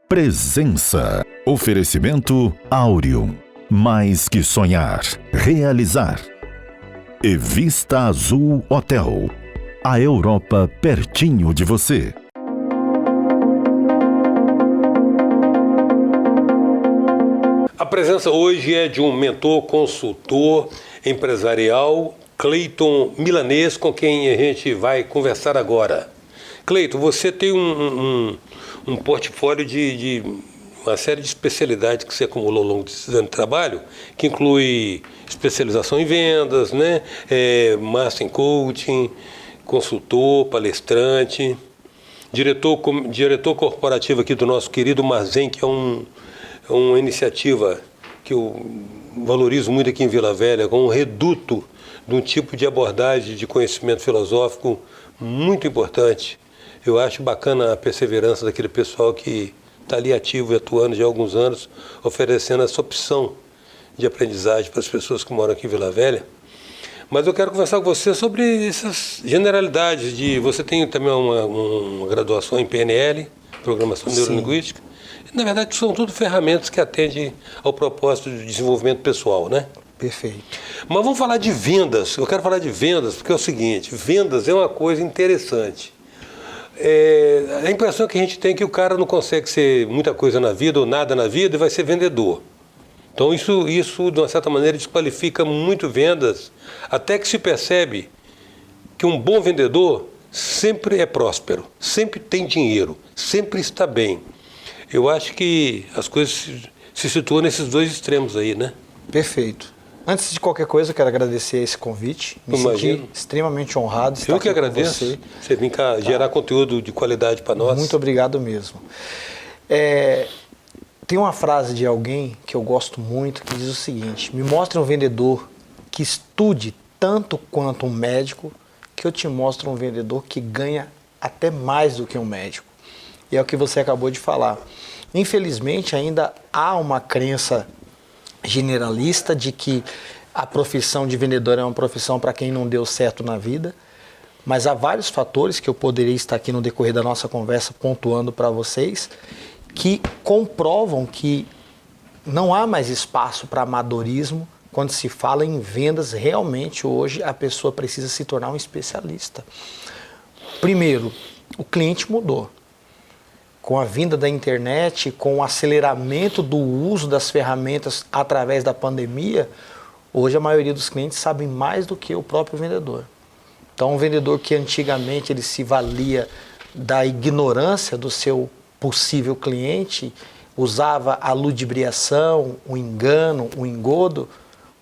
Presença. Oferecimento Áureo. Mais que sonhar, realizar. E Vista Azul Hotel. A Europa pertinho de você. A presença hoje é de um mentor, consultor empresarial, Cleiton Milanês, com quem a gente vai conversar agora. Cleiton, você tem um portfólio de uma série de especialidades que você acumulou ao longo desses anos de trabalho, que inclui especialização em vendas, né? Master em coaching, consultor, palestrante, diretor corporativo aqui do nosso querido Marzen, que é uma iniciativa que eu valorizo muito aqui em Vila Velha, com um reduto de um tipo de abordagem de conhecimento filosófico muito importante. Eu acho bacana a perseverança daquele pessoal que está ali ativo e atuando já há alguns anos, oferecendo essa opção de aprendizagem para as pessoas que moram aqui em Vila Velha. Mas eu quero conversar com você sobre essas generalidades. Você tem também uma graduação em PNL, Programação Neurolinguística. Na verdade, são tudo ferramentas que atendem ao propósito de desenvolvimento pessoal, né? Perfeito. Mas vamos falar de vendas. Eu quero falar de vendas porque é o seguinte, vendas é uma coisa interessante. A impressão que a gente tem é que o cara não consegue ser muita coisa na vida ou nada na vida e vai ser vendedor. Então isso de uma certa maneira, desqualifica muito vendas, até que se percebe que um bom vendedor sempre é próspero, sempre tem dinheiro, sempre está bem. Eu acho que as coisas se situam nesses dois extremos aí, né? Perfeito. Antes de qualquer coisa, eu quero agradecer esse convite. Me senti extremamente honrado de estar aqui com você. Eu que agradeço. Você vem cá gerar conteúdo de qualidade para nós. Muito obrigado mesmo. Tem uma frase de alguém que eu gosto muito que diz o seguinte: me mostre um vendedor que estude tanto quanto um médico, que eu te mostro um vendedor que ganha até mais do que um médico. E é o que você acabou de falar. Infelizmente, ainda há uma crença generalista de que a profissão de vendedor é uma profissão para quem não deu certo na vida, mas há vários fatores que eu poderia estar aqui no decorrer da nossa conversa pontuando para vocês, que comprovam que não há mais espaço para amadorismo quando se fala em vendas. Realmente hoje a pessoa precisa se tornar um especialista. Primeiro, o cliente mudou. Com a vinda da internet, com o aceleramento do uso das ferramentas através da pandemia, hoje a maioria dos clientes sabem mais do que o próprio vendedor. Então, um vendedor que antigamente ele se valia da ignorância do seu possível cliente, usava a ludibriação, o engano, o engodo,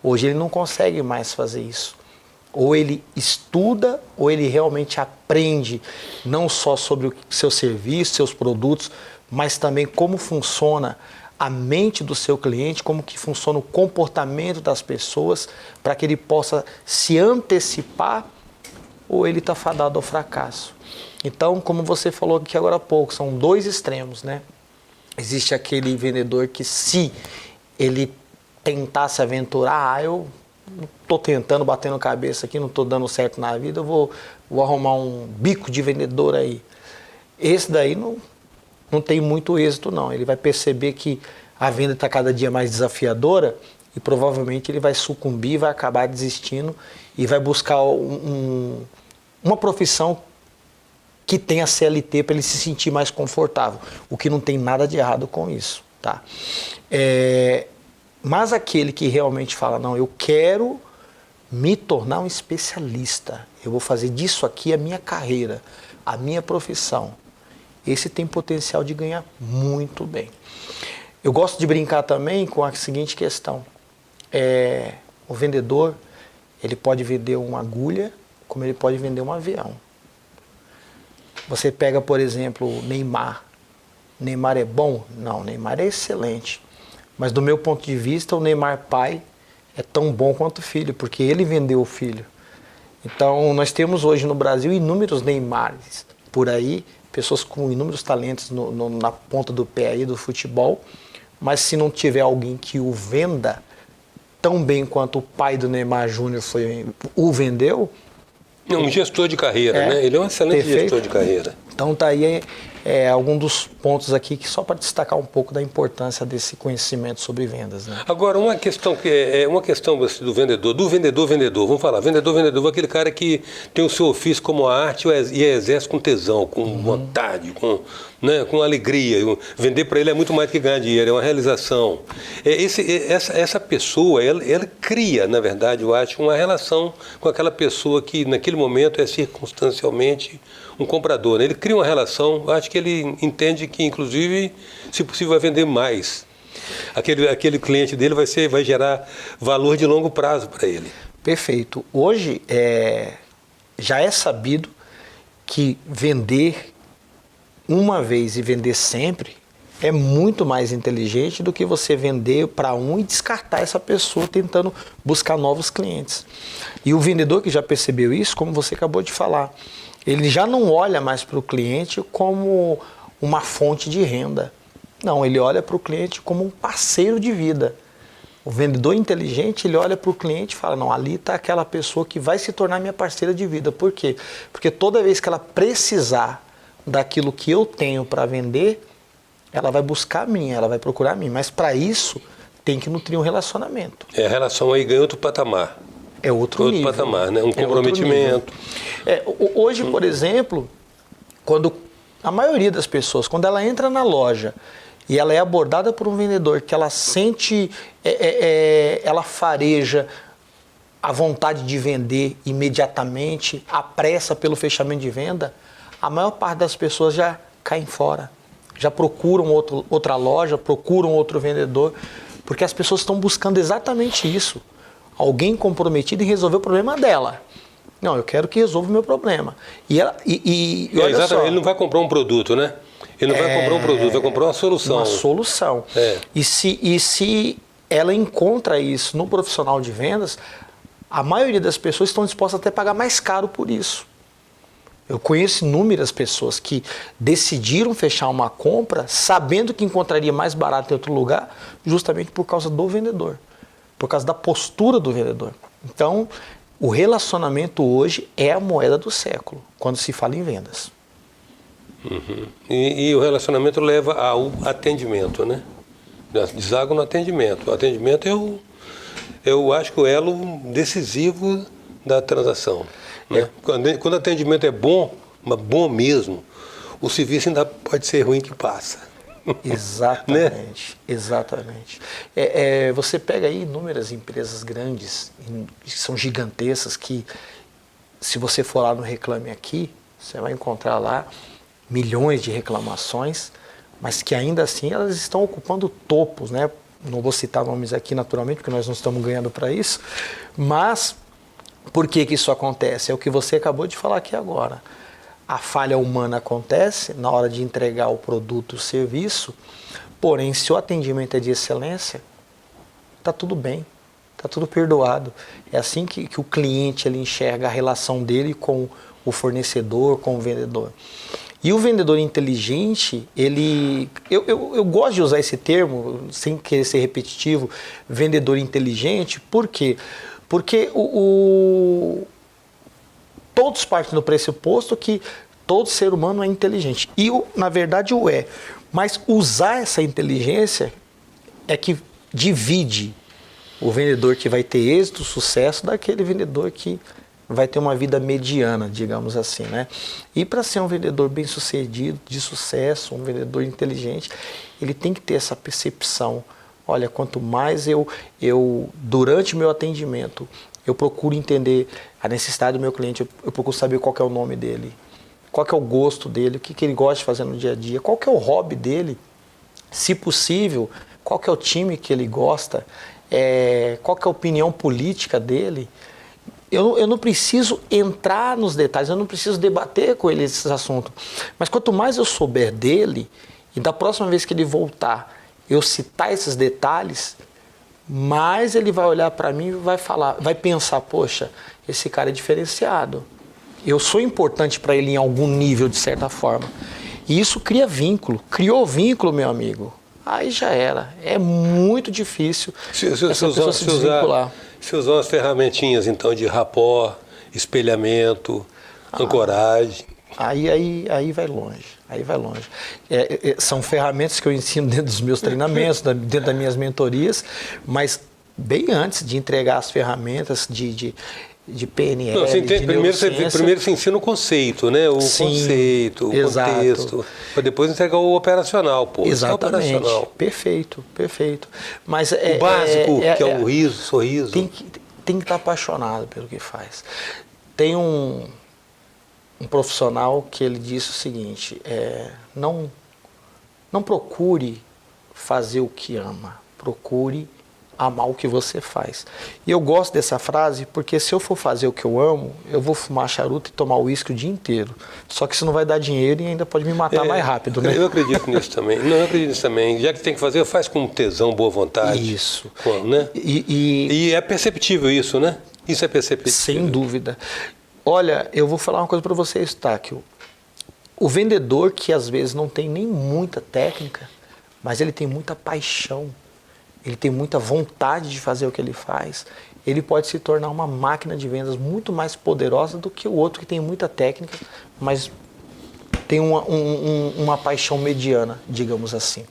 hoje ele não consegue mais fazer isso. Ou ele estuda, ou ele realmente aprende não só sobre o seu serviço, seus produtos, mas também como funciona a mente do seu cliente, como que funciona o comportamento das pessoas, para que ele possa se antecipar, ou ele está fadado ao fracasso. Então, como você falou aqui agora há pouco, são dois extremos, né? Existe aquele vendedor que, se ele tentar se aventurar, eu estou tentando, batendo cabeça aqui, não estou dando certo na vida, eu vou arrumar um bico de vendedor aí. Esse daí não tem muito êxito, não. Ele vai perceber que a venda está cada dia mais desafiadora e provavelmente ele vai sucumbir, vai acabar desistindo e vai buscar uma profissão que tenha CLT para ele se sentir mais confortável, o que não tem nada de errado com isso, tá? Mas aquele que realmente fala, não, eu quero me tornar um especialista, eu vou fazer disso aqui a minha carreira, a minha profissão, esse tem potencial de ganhar muito bem. Eu gosto de brincar também com a seguinte questão: o vendedor, ele pode vender uma agulha, como ele pode vender um avião. Você pega, por exemplo, o Neymar. Neymar é bom? Não, Neymar é excelente. Mas do meu ponto de vista, o Neymar pai é tão bom quanto o filho, porque ele vendeu o filho. Então, nós temos hoje no Brasil inúmeros Neymares por aí, pessoas com inúmeros talentos na ponta do pé aí do futebol, mas se não tiver alguém que o venda tão bem quanto o pai do Neymar Júnior o vendeu... Um gestor de carreira, né? Ele é um excelente gestor de carreira. Então tá aí algum dos pontos aqui que só para destacar um pouco da importância desse conhecimento sobre vendas, né? Agora, uma questão do vendedor, vamos falar, vendedor, aquele cara que tem o seu ofício como arte e exerce com tesão, com vontade, com alegria. Vender para ele é muito mais do que ganhar dinheiro, é uma realização. Essa pessoa, ela cria, na verdade, eu acho, uma relação com aquela pessoa que naquele momento é circunstancialmente um comprador, né? Ele cria uma relação, eu acho que ele entende que, inclusive, se possível, vai vender mais. Aquele cliente dele vai gerar valor de longo prazo para ele. Perfeito. Hoje, já é sabido que vender uma vez e vender sempre é muito mais inteligente do que você vender para um e descartar essa pessoa tentando buscar novos clientes. E o vendedor que já percebeu isso, como você acabou de falar, ele já não olha mais para o cliente como uma fonte de renda. Não, ele olha para o cliente como um parceiro de vida. O vendedor inteligente, ele olha para o cliente e fala, não, ali está aquela pessoa que vai se tornar minha parceira de vida. Por quê? Porque toda vez que ela precisar daquilo que eu tenho para vender, ela vai buscar a mim, ela vai procurar a mim. Mas para isso, tem que nutrir um relacionamento. A relação aí ganha outro patamar. É outro nível. Patamar, né? Um comprometimento. Hoje, por exemplo, quando a maioria das pessoas, quando ela entra na loja e ela é abordada por um vendedor que ela sente, ela fareja a vontade de vender imediatamente, a pressa pelo fechamento de venda, a maior parte das pessoas já caem fora, já procuram outra loja, procuram outro vendedor, porque as pessoas estão buscando exatamente isso. Alguém comprometido em resolver o problema dela. Não, eu quero que resolva o meu problema. E olha exatamente, só, ele não vai comprar um produto, né? Ele não vai comprar um produto, vai comprar uma solução. Uma solução. E se ela encontra isso no profissional de vendas, a maioria das pessoas estão dispostas até a pagar mais caro por isso. Eu conheço inúmeras pessoas que decidiram fechar uma compra sabendo que encontraria mais barato em outro lugar, justamente por causa do vendedor, por causa da postura do vendedor. Então, o relacionamento hoje é a moeda do século, quando se fala em vendas. Uhum. E o relacionamento leva ao atendimento, né? Deságua no atendimento. O atendimento eu acho que o elo decisivo da transação. Né? Quando o atendimento é bom, mas bom mesmo, o serviço ainda pode ser ruim que passa. Exatamente, né? Exatamente. Você pega aí inúmeras empresas grandes, que são gigantescas, que se você for lá no Reclame Aqui, você vai encontrar lá milhões de reclamações, mas que ainda assim elas estão ocupando topos, né? Não vou citar nomes aqui naturalmente, porque nós não estamos ganhando para isso, mas por que isso acontece? É o que você acabou de falar aqui agora. A falha humana acontece na hora de entregar o produto, o serviço, porém, se o atendimento é de excelência, está tudo bem, está tudo perdoado. É assim que o cliente ele enxerga a relação dele com o fornecedor, com o vendedor. E o vendedor inteligente, eu gosto de usar esse termo, sem querer ser repetitivo, vendedor inteligente, por quê? Porque todos partem do pressuposto que todo ser humano é inteligente. E, na verdade, o é. Mas usar essa inteligência é que divide o vendedor que vai ter êxito, sucesso, daquele vendedor que vai ter uma vida mediana, digamos assim, né? E para ser um vendedor bem-sucedido, de sucesso, um vendedor inteligente, ele tem que ter essa percepção. Olha, quanto mais eu durante o meu atendimento, eu procuro entender a necessidade do meu cliente, eu procuro saber qual que é o nome dele, qual que é o gosto dele, o que ele gosta de fazer no dia a dia, qual que é o hobby dele, se possível, qual que é o time que ele gosta, qual que é a opinião política dele. Eu não preciso entrar nos detalhes, eu não preciso debater com ele esses assuntos. Mas quanto mais eu souber dele, e da próxima vez que ele voltar, eu citar esses detalhes, mais ele vai olhar para mim e vai pensar, poxa, esse cara é diferenciado. Eu sou importante para ele em algum nível, de certa forma. E isso cria vínculo. Criou vínculo, meu amigo. Aí já era. É muito difícil essa pessoa se desvincular. Se usar umas ferramentinhas, então, de rapport, espelhamento, ancoragem. aí vai longe. Aí vai longe. São ferramentas que eu ensino dentro dos meus treinamentos, dentro das minhas mentorias, mas bem antes de entregar as ferramentas de PNL, não, de primeiro você ensina o conceito, né? O Sim, conceito, o exato. Contexto, para depois entregar o operacional, pô. Exatamente. É operacional. Perfeito. Mas o básico, que é o riso, sorriso. Tem que estar apaixonado pelo que faz. Tem um profissional que ele disse o seguinte, não procure fazer o que ama, procure amar o que você faz. E eu gosto dessa frase porque se eu for fazer o que eu amo, eu vou fumar charuto e tomar uísque o dia inteiro. Só que isso não vai dar dinheiro e ainda pode me matar mais rápido, né? Eu acredito nisso também. Não, eu acredito nisso também. Já que tem que fazer, faz com tesão, boa vontade. Isso. Né? E é perceptível isso, né? Isso é perceptível. Sem dúvida. Olha, eu vou falar uma coisa para você, Eustáquio. O vendedor que às vezes não tem nem muita técnica, mas ele tem muita paixão, ele tem muita vontade de fazer o que ele faz, ele pode se tornar uma máquina de vendas muito mais poderosa do que o outro que tem muita técnica, mas tem uma paixão mediana, digamos assim.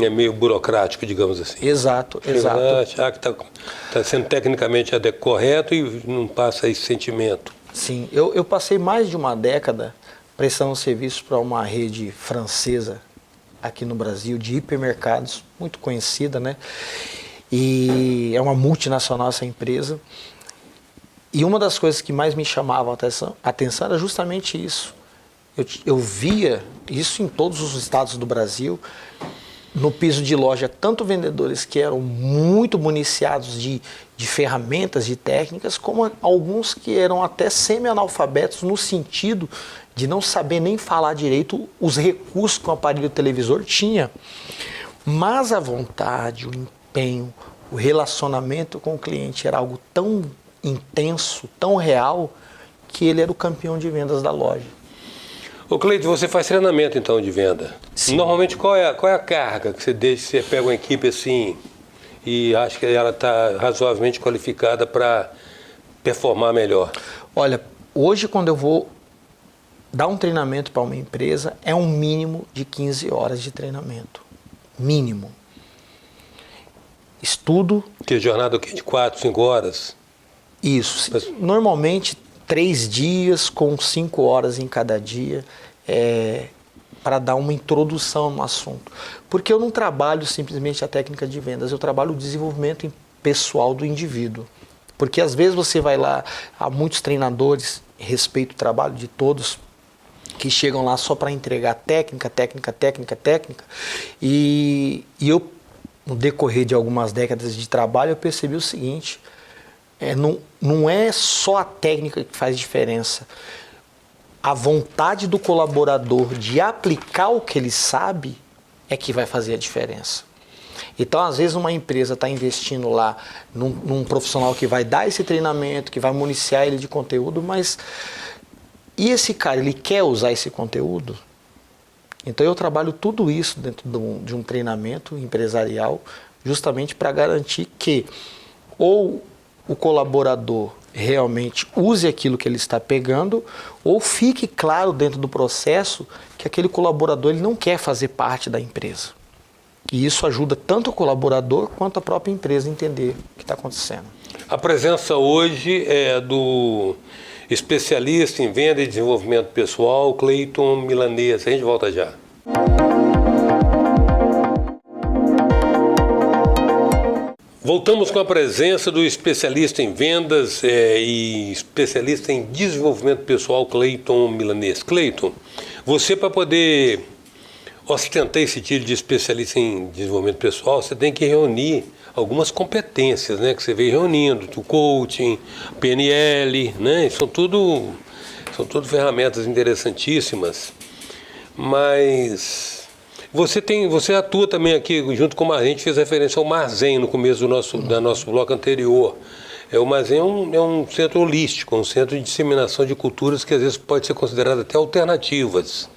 É meio burocrático, digamos assim. Exato. Que está sendo tecnicamente correto e não passa esse sentimento. Sim, eu passei mais de uma década prestando serviço para uma rede francesa aqui no Brasil, de hipermercados, muito conhecida, né? E é uma multinacional essa empresa. E uma das coisas que mais me chamavam a atenção era justamente isso. Eu via isso em todos os estados do Brasil, no piso de loja, tanto vendedores que eram muito municiados de ferramentas, de técnicas, como alguns que eram até semi-analfabetos no sentido de não saber nem falar direito os recursos que o aparelho televisor tinha. Mas a vontade, o empenho, o relacionamento com o cliente era algo tão intenso, tão real, que ele era o campeão de vendas da loja. Ô Cleiton, você faz treinamento então de venda. Sim. Normalmente qual é a carga que você deixa, você pega uma equipe assim e acha que ela está razoavelmente qualificada para performar melhor? Olha, hoje quando eu vou dar um treinamento para uma empresa, é um mínimo de 15 horas de treinamento. Mínimo. Estudo. Que jornada de 4, 5 horas? Isso. Normalmente 3 dias com 5 horas em cada dia, para dar uma introdução no assunto. Porque eu não trabalho simplesmente a técnica de vendas, eu trabalho o desenvolvimento pessoal do indivíduo. Porque às vezes você vai lá, há muitos treinadores, respeito o trabalho de todos, que chegam lá só para entregar técnica, e eu, no decorrer de algumas décadas de trabalho, eu percebi o seguinte, não é só a técnica que faz diferença. A vontade do colaborador de aplicar o que ele sabe é que vai fazer a diferença. Então, às vezes, uma empresa está investindo lá num profissional que vai dar esse treinamento, que vai municiar ele de conteúdo, mas e esse cara, ele quer usar esse conteúdo? Então, eu trabalho tudo isso dentro de um treinamento empresarial, justamente para garantir que ou o colaborador realmente use aquilo que ele está pegando, ou fique claro dentro do processo que aquele colaborador ele não quer fazer parte da empresa. E isso ajuda tanto o colaborador quanto a própria empresa a entender o que está acontecendo. A presença hoje é do especialista em venda e desenvolvimento pessoal, Cleiton Milanês. A gente volta já. Voltamos com a presença do especialista em vendas e especialista em desenvolvimento pessoal, Cleiton Milanês. Cleiton, você, para poder ostentar esse título de especialista em desenvolvimento pessoal, você tem que reunir algumas competências, né, que você veio reunindo, o coaching, PNL, né, são tudo ferramentas interessantíssimas, mas você atua também aqui junto com o Marzen. A gente fez referência ao Marzen no começo do nosso bloco anterior. O Marzen é um centro holístico, um centro de disseminação de culturas que às vezes pode ser considerado até alternativas.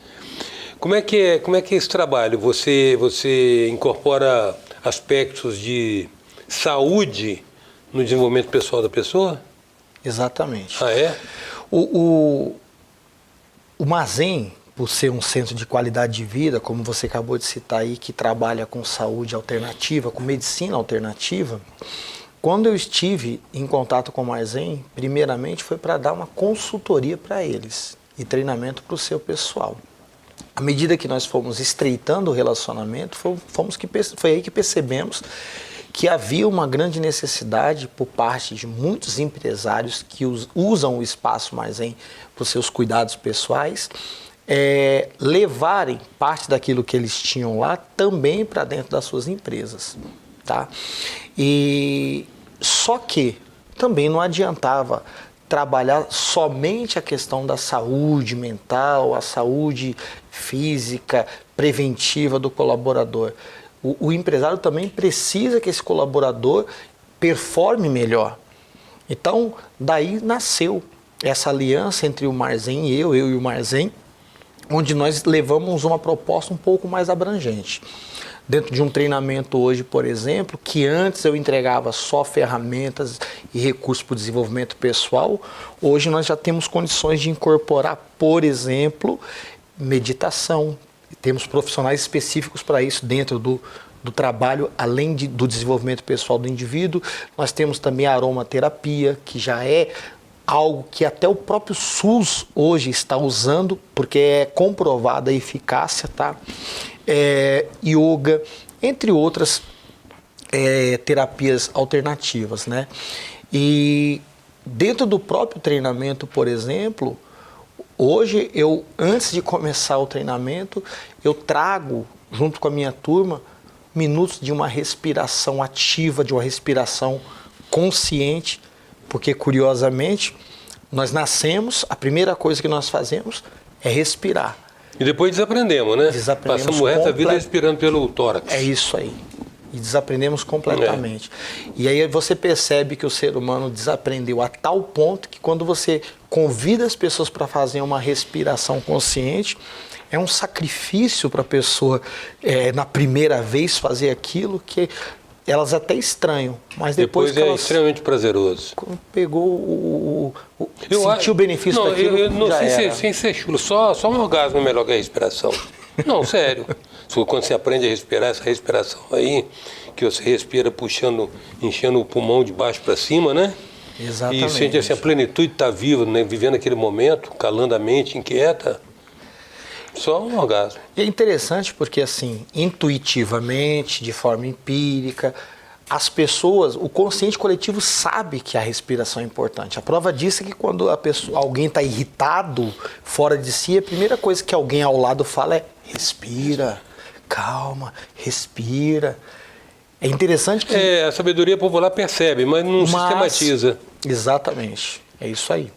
Como é que é esse trabalho? Você incorpora aspectos de saúde no desenvolvimento pessoal da pessoa? Exatamente. Ah, é? O O Marzen, por ser um centro de qualidade de vida, como você acabou de citar aí, que trabalha com saúde alternativa, com medicina alternativa, quando eu estive em contato com o Marzen, primeiramente foi para dar uma consultoria para eles e treinamento para o seu pessoal. À medida que nós fomos estreitando o relacionamento, foi aí que percebemos que havia uma grande necessidade por parte de muitos empresários que usam o espaço Marzen para os seus cuidados pessoais, levarem parte daquilo que eles tinham lá também para dentro das suas empresas. Tá? E só que também não adiantava trabalhar somente a questão da saúde mental, a saúde física, preventiva do colaborador. O empresário também precisa que esse colaborador performe melhor. Então, daí nasceu essa aliança entre o Marzen e eu e o Marzen, onde nós levamos uma proposta um pouco mais abrangente. Dentro de um treinamento hoje, por exemplo, que antes eu entregava só ferramentas e recursos para o desenvolvimento pessoal, hoje nós já temos condições de incorporar, por exemplo, meditação. Temos profissionais específicos para isso dentro do trabalho, além do desenvolvimento pessoal do indivíduo. Nós temos também a aromaterapia, que já é algo que até o próprio SUS hoje está usando, porque é comprovada a eficácia, tá? Yoga, entre outras terapias alternativas, né? E dentro do próprio treinamento, por exemplo, hoje antes de começar o treinamento, eu trago, junto com a minha turma, minutos de uma respiração ativa, de uma respiração consciente, porque, curiosamente, nós nascemos, a primeira coisa que nós fazemos é respirar. E depois desaprendemos, né? Passamos o resto da vida respirando pelo tórax. É isso aí. E desaprendemos completamente. E aí você percebe que o ser humano desaprendeu a tal ponto que quando você convida as pessoas para fazer uma respiração consciente, é um sacrifício para a pessoa, na primeira vez, fazer aquilo que elas até estranham, mas depois que elas extremamente prazeroso. Pegou sentiu o benefício daquilo, sem ser chulo, só um orgasmo é melhor que a respiração. Não, sério. Quando você aprende a respirar, essa respiração aí, que você respira enchendo o pulmão de baixo para cima, né? Exatamente. E sente assim, a plenitude de estar vivo, né? Vivendo aquele momento, calando a mente, inquieta. Só um orgasmo. E é interessante porque, assim, intuitivamente, de forma empírica, as pessoas, o consciente coletivo sabe que a respiração é importante. A prova disso é que quando alguém está irritado, fora de si, a primeira coisa que alguém ao lado fala é: respira, calma, respira. É interessante que... a sabedoria popular percebe, mas não sistematiza. Exatamente, é isso aí.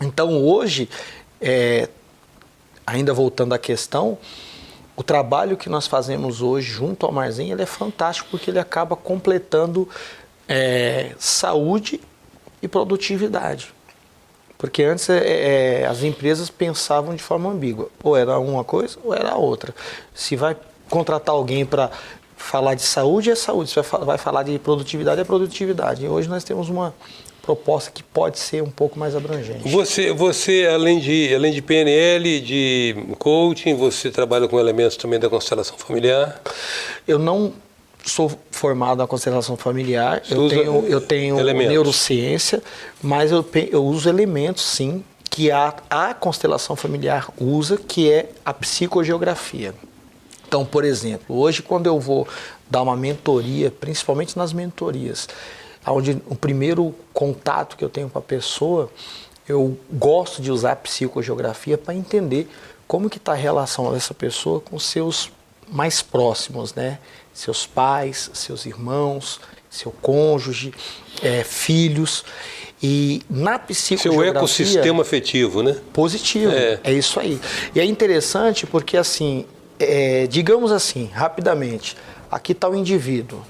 Então, hoje, ainda voltando à questão, o trabalho que nós fazemos hoje junto ao Marzen, ele é fantástico porque ele acaba completando saúde e produtividade. Porque antes as empresas pensavam de forma ambígua. Ou era uma coisa ou era outra. Se vai contratar alguém para falar de saúde, é saúde. Se vai falar de produtividade, é produtividade. E hoje nós temos uma proposta que pode ser um pouco mais abrangente. Você além de PNL, de coaching, você trabalha com elementos também da constelação familiar? Eu não sou formado na constelação familiar, eu tenho neurociência, mas eu uso elementos, sim, que a constelação familiar usa, que é a psicogeografia. Então, por exemplo, hoje quando eu vou dar uma mentoria, principalmente nas mentorias, onde o primeiro contato que eu tenho com a pessoa, eu gosto de usar a psicogeografia para entender como que está a relação dessa pessoa com seus mais próximos, né? Seus pais, seus irmãos, seu cônjuge, filhos. E na psicogeografia... Seu ecossistema afetivo, né? Positivo, é isso aí. E é interessante porque, assim, digamos assim, rapidamente, aqui está o indivíduo.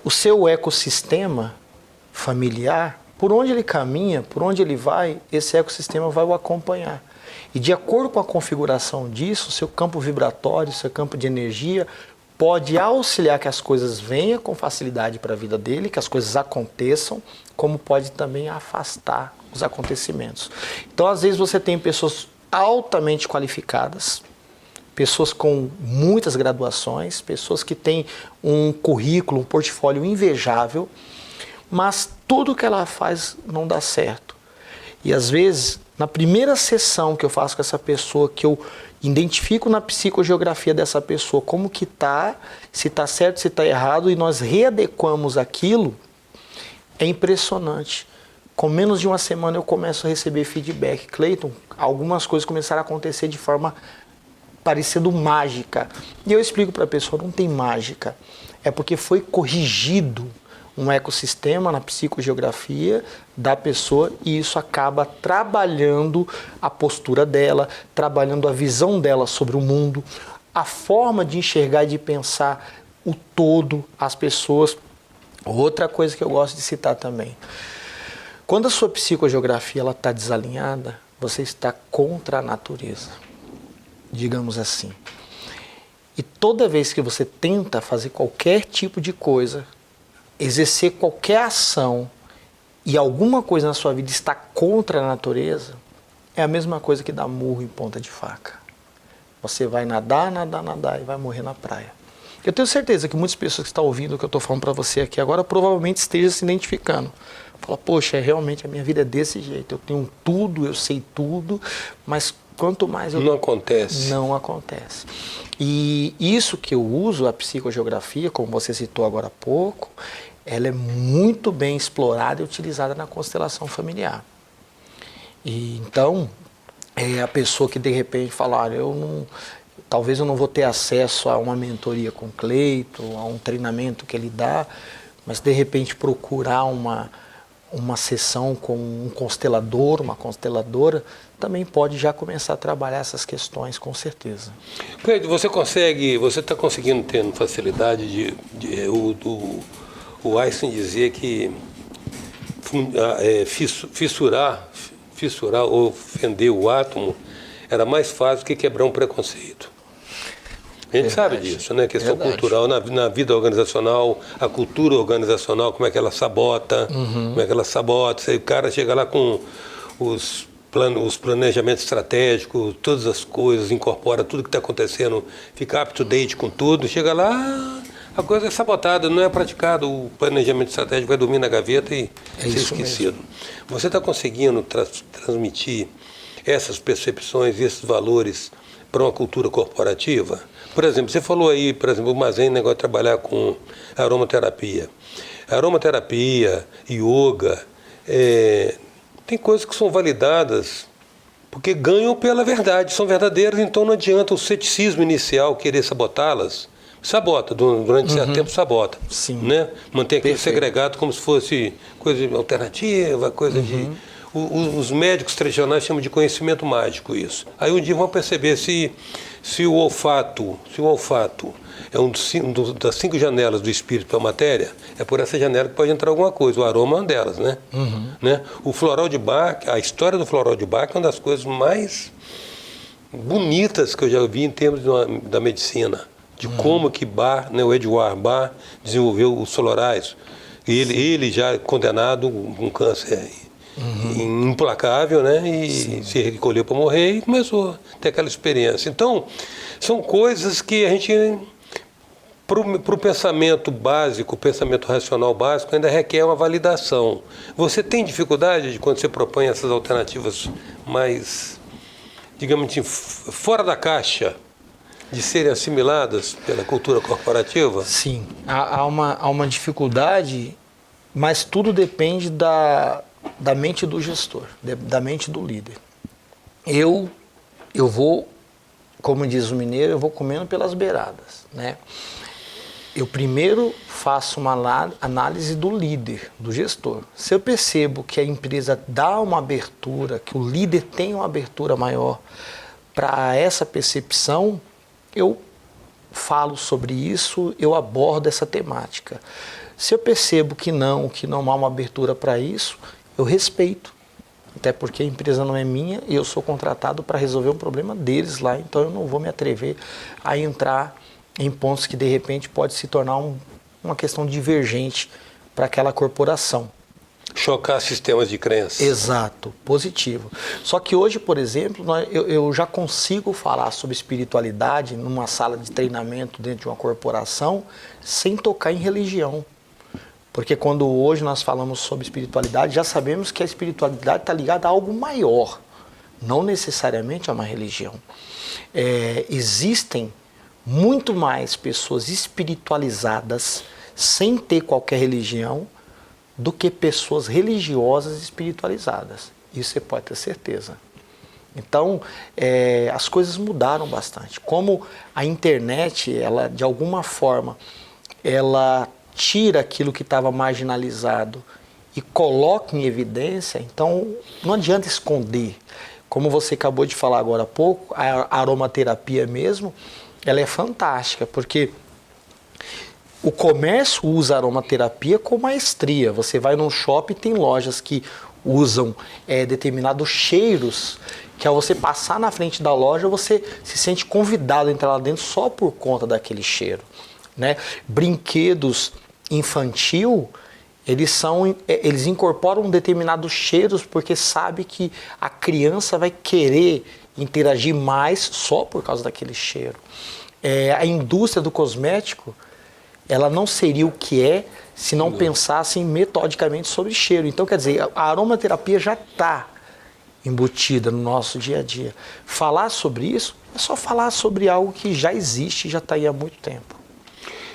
O seu ecossistema familiar, por onde ele caminha, por onde ele vai, esse ecossistema vai o acompanhar. E de acordo com a configuração disso, seu campo vibratório, seu campo de energia, pode auxiliar que as coisas venham com facilidade para a vida dele, que as coisas aconteçam, como pode também afastar os acontecimentos. Então, às vezes, você tem pessoas altamente qualificadas, pessoas com muitas graduações, pessoas que têm um currículo, um portfólio invejável, mas tudo que ela faz não dá certo. E às vezes, na primeira sessão que eu faço com essa pessoa, que eu identifico na psicogeografia dessa pessoa como que tá, se está certo, se está errado, e nós readequamos aquilo, é impressionante. Com menos de uma semana eu começo a receber feedback. Cleiton, algumas coisas começaram a acontecer de forma parecendo mágica. E eu explico para a pessoa, não tem mágica. É porque foi corrigido um ecossistema na psicogeografia da pessoa e isso acaba trabalhando a postura dela, trabalhando a visão dela sobre o mundo, a forma de enxergar e de pensar o todo, as pessoas. Outra coisa que eu gosto de citar também. Quando a sua psicogeografia está desalinhada, você está contra a natureza, digamos assim. E toda vez que você tenta fazer qualquer tipo de coisa, exercer qualquer ação e alguma coisa na sua vida está contra a natureza, é a mesma coisa que dar murro em ponta de faca. Você vai nadar, nadar, nadar e vai morrer na praia. Eu tenho certeza que muitas pessoas que estão ouvindo o que eu estou falando para você aqui agora provavelmente estejam se identificando. Fala, poxa, realmente a minha vida é desse jeito, eu tenho tudo, eu sei tudo, mas quanto mais eu... Não acontece. Não acontece. E isso que eu uso, a psicogeografia, como você citou agora há pouco, ela é muito bem explorada e utilizada na constelação familiar. E então, é a pessoa que de repente fala, olha, talvez eu não vou ter acesso a uma mentoria com o Cleiton, a um treinamento que ele dá, mas de repente procurar uma sessão com um constelador, uma consteladora, também pode já começar a trabalhar essas questões, com certeza. Cleiton, você está conseguindo ter facilidade o Einstein dizia que fissurar ou fender o átomo era mais fácil que quebrar um preconceito. A gente sabe disso, né? A questão cultural, na vida organizacional, a cultura organizacional, como é que ela sabota, como é que ela sabota. O cara chega lá com os planejamentos estratégicos, todas as coisas, incorpora tudo que está acontecendo, fica up to date com tudo, chega lá, a coisa é sabotada, não é praticado, o planejamento estratégico vai dormir na gaveta e ser esquecido. Mesmo. Você está conseguindo transmitir essas percepções e esses valores para uma cultura corporativa? Por exemplo, você falou aí, por exemplo, o Mazen, negócio de trabalhar com aromaterapia. Aromaterapia, yoga, tem coisas que são validadas porque ganham pela verdade, são verdadeiras, então não adianta o ceticismo inicial querer sabotá-las. Sabota, durante certo tempo sabota. Sim. Né? Mantém aquilo segregado como se fosse coisa alternativa, coisa de... Os médicos tradicionais chamam de conhecimento mágico isso. Aí um dia vão perceber se o olfato é das 5 janelas do espírito para a matéria, é por essa janela que pode entrar alguma coisa. O aroma é uma delas, né? Né? O floral de Bach, a história do floral de Bach é uma das coisas mais bonitas que eu já vi em termos da medicina. De como que Bach, né, o Edouard Bach, desenvolveu os florais. Ele já condenado com câncer implacável, né? E se recolheu para morrer e começou a ter aquela experiência. Então, são coisas que a gente, para o pensamento básico, o pensamento racional básico, ainda requer uma validação. Você tem dificuldade de quando você propõe essas alternativas mais, digamos assim, fora da caixa, de serem assimiladas pela cultura corporativa? Sim, há uma dificuldade, mas tudo depende da mente do gestor, da mente do líder. Eu vou, como diz o mineiro, eu vou comendo pelas beiradas, né? Eu primeiro faço uma análise do líder, do gestor. Se eu percebo que a empresa dá uma abertura, que o líder tem uma abertura maior para essa percepção, eu falo sobre isso, eu abordo essa temática. Se eu percebo que não há uma abertura para isso, eu respeito. Até porque a empresa não é minha e eu sou contratado para resolver um problema deles lá, então eu não vou me atrever a entrar em pontos que de repente pode se tornar uma questão divergente para aquela corporação. chocar sistemas de crença. Exato, positivo. Só que hoje, por exemplo, eu já consigo falar sobre espiritualidade numa sala de treinamento dentro de uma corporação sem tocar em religião. Porque quando hoje nós falamos sobre espiritualidade, já sabemos que a espiritualidade está ligada a algo maior, não necessariamente a uma religião. Existem muito mais pessoas espiritualizadas sem ter qualquer religião do que pessoas religiosas espiritualizadas. Isso você pode ter certeza. Então, as coisas mudaram bastante. Como a internet, ela de alguma forma, ela tira aquilo que estava marginalizado e coloca em evidência, então não adianta esconder. Como você acabou de falar agora há pouco, a aromaterapia mesmo, ela é fantástica, porque o comércio usa aromaterapia com maestria. Você vai num shopping, tem lojas que usam determinados cheiros, que ao você passar na frente da loja, você se sente convidado a entrar lá dentro só por conta daquele cheiro, né? Brinquedos infantil, eles incorporam determinados cheiros porque sabe que a criança vai querer interagir mais só por causa daquele cheiro. A indústria do cosmético, ela não seria o que é se não pensassem metodicamente sobre cheiro. Então, quer dizer, a aromaterapia já está embutida no nosso dia a dia. Falar sobre isso é só falar sobre algo que já existe e já está aí há muito tempo.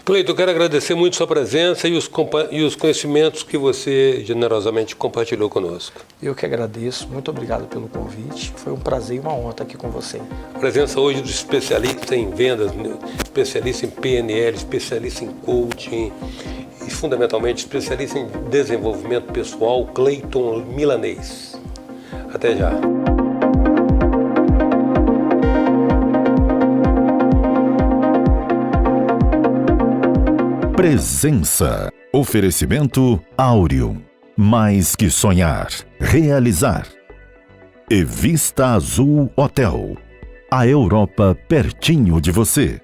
Cleiton, eu quero agradecer muito sua presença e os conhecimentos que você generosamente compartilhou conosco. Eu que agradeço, muito obrigado pelo convite. Foi um prazer e uma honra estar aqui com você. A presença hoje do especialista em vendas, especialista em PNL, especialista em coaching e fundamentalmente especialista em desenvolvimento pessoal, Cleiton Milanês. Até já. Presença. Oferecimento Áureo. Mais que sonhar, realizar. E Vista Azul Hotel. A Europa pertinho de você.